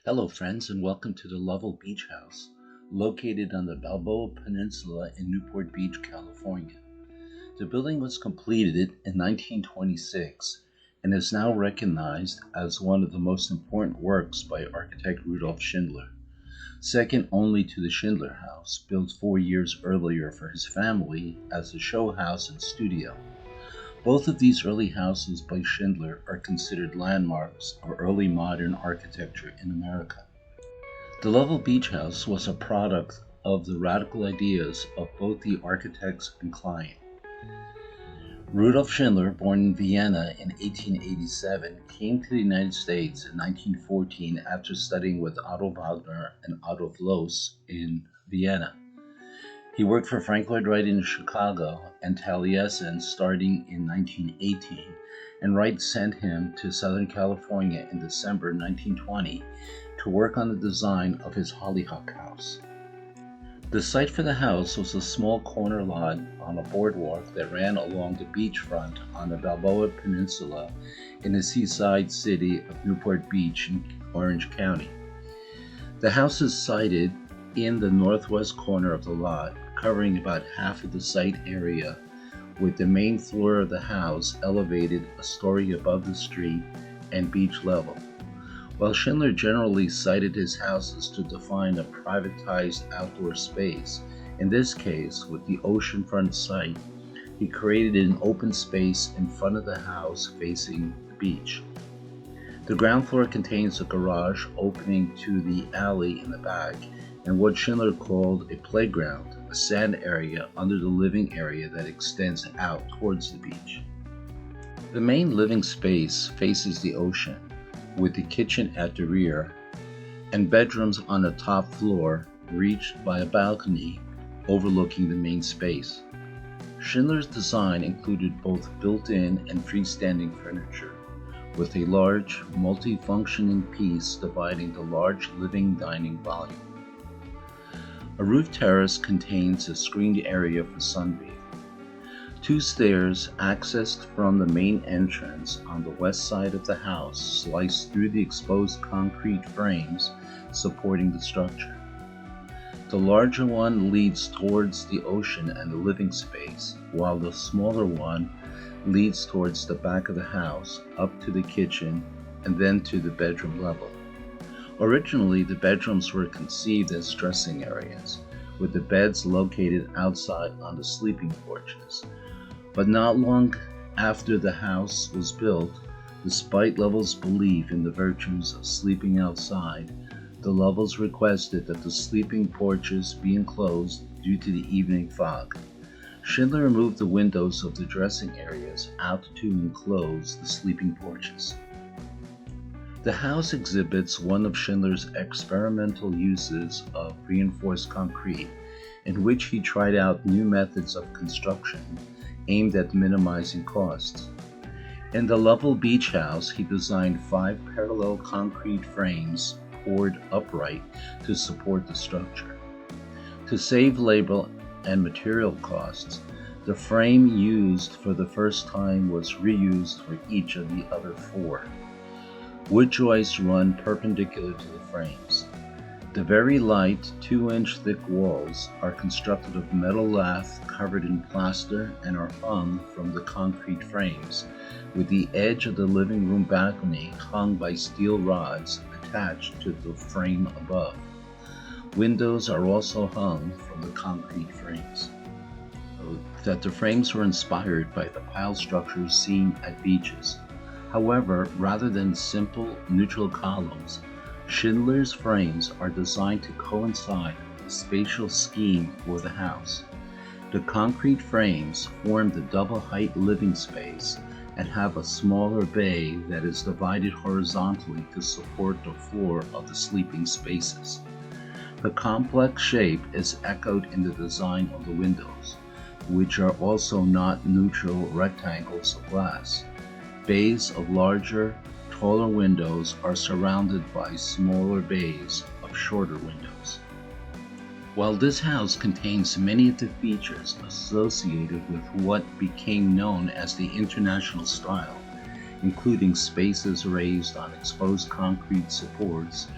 Hello, friends, and welcome to the Lovell Beach House, located on the Balboa Peninsula in Newport Beach, California. The building was completed in 1926 and is now recognized as one of the most important works by architect Rudolph Schindler, second only to the Schindler House, built 4 years earlier for his family as a show house and studio. Both of these early houses by Schindler are considered landmarks of early modern architecture in America. The Lovell Beach House was a product of the radical ideas of both the architects and client. Rudolf Schindler, born in Vienna in 1887, came to the United States in 1914 after studying with Otto Wagner and Adolf Loos in Vienna. He worked for Frank Lloyd Wright in Chicago and Taliesin starting in 1918, and Wright sent him to Southern California in December 1920 to work on the design of his Hollyhock House. The site for the house was a small corner lot on a boardwalk that ran along the beachfront on the Balboa Peninsula in the seaside city of Newport Beach in Orange County. The house is sited in the northwest corner of the lot, covering about half of the site area, with the main floor of the house elevated a story above the street and beach level. While Schindler generally sited his houses to define a privatized outdoor space, in this case, with the oceanfront site, he created an open space in front of the house facing the beach. The ground floor contains a garage opening to the alley in the back and what Schindler called a playground, a sand area under the living area that extends out towards the beach. The main living space faces the ocean, with the kitchen at the rear and bedrooms on the top floor reached by a balcony overlooking the main space. Schindler's design included both built-in and freestanding furniture, with a large, multi-functioning piece dividing the large living dining volume. A roof terrace contains a screened area for sunbathing. Two stairs, accessed from the main entrance on the west side of the house, slice through the exposed concrete frames supporting the structure. The larger one leads towards the ocean and the living space, while the smaller one leads towards the back of the house, up to the kitchen, and then to the bedroom level. Originally, the bedrooms were conceived as dressing areas, with the beds located outside on the sleeping porches. But not long after the house was built, despite Lovell's belief in the virtues of sleeping outside, the Lovells requested that the sleeping porches be enclosed due to the evening fog. Schindler removed the windows of the dressing areas out to enclose the sleeping porches. The house exhibits one of Schindler's experimental uses of reinforced concrete, in which he tried out new methods of construction aimed at minimizing costs. In the Lovell Beach House, he designed 5 parallel concrete frames poured upright to support the structure. To save labor and material costs, the frame used for the first time was reused for each of the other 4. Wood joists run perpendicular to the frames. The very light 2-inch thick walls are constructed of metal lath covered in plaster and are hung from the concrete frames, with the edge of the living room balcony hung by steel rods attached to the frame above. Windows are also hung from the concrete frames. That the frames were inspired by the pile structures seen at beaches. However, rather than simple neutral columns, Schindler's frames are designed to coincide with the spatial scheme for the house. The concrete frames form the double-height living space and have a smaller bay that is divided horizontally to support the floor of the sleeping spaces. The complex shape is echoed in the design of the windows, which are also not neutral rectangles of glass. Bays of larger, taller windows are surrounded by smaller bays of shorter windows. While this house contains many of the features associated with what became known as the International style, including spaces raised on exposed concrete supports,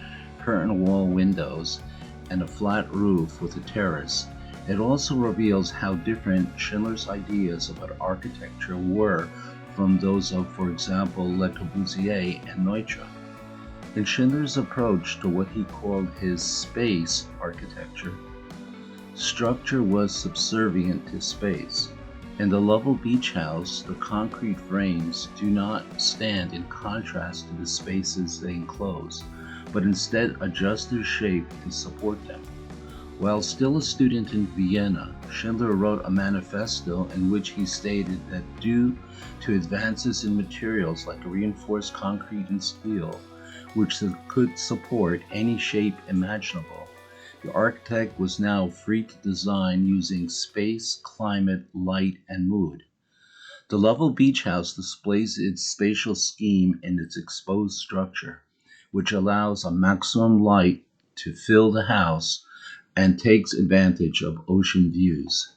curtain wall windows and a flat roof with a terrace, it also reveals how different Schindler's ideas about architecture were from those of, for example, Le Corbusier and Neutra. In Schindler's approach to what he called his space architecture, structure was subservient to space. In the Lovell Beach House, the concrete frames do not stand in contrast to the spaces they enclose, but instead adjust their shape to support them. While still a student in Vienna, Schindler wrote a manifesto in which he stated that due to advances in materials like reinforced concrete and steel, which could support any shape imaginable, the architect was now free to design using space, climate, light, and mood. The Lovell Beach House displays its spatial scheme in its exposed structure, which allows a maximum light to fill the house and takes advantage of ocean views.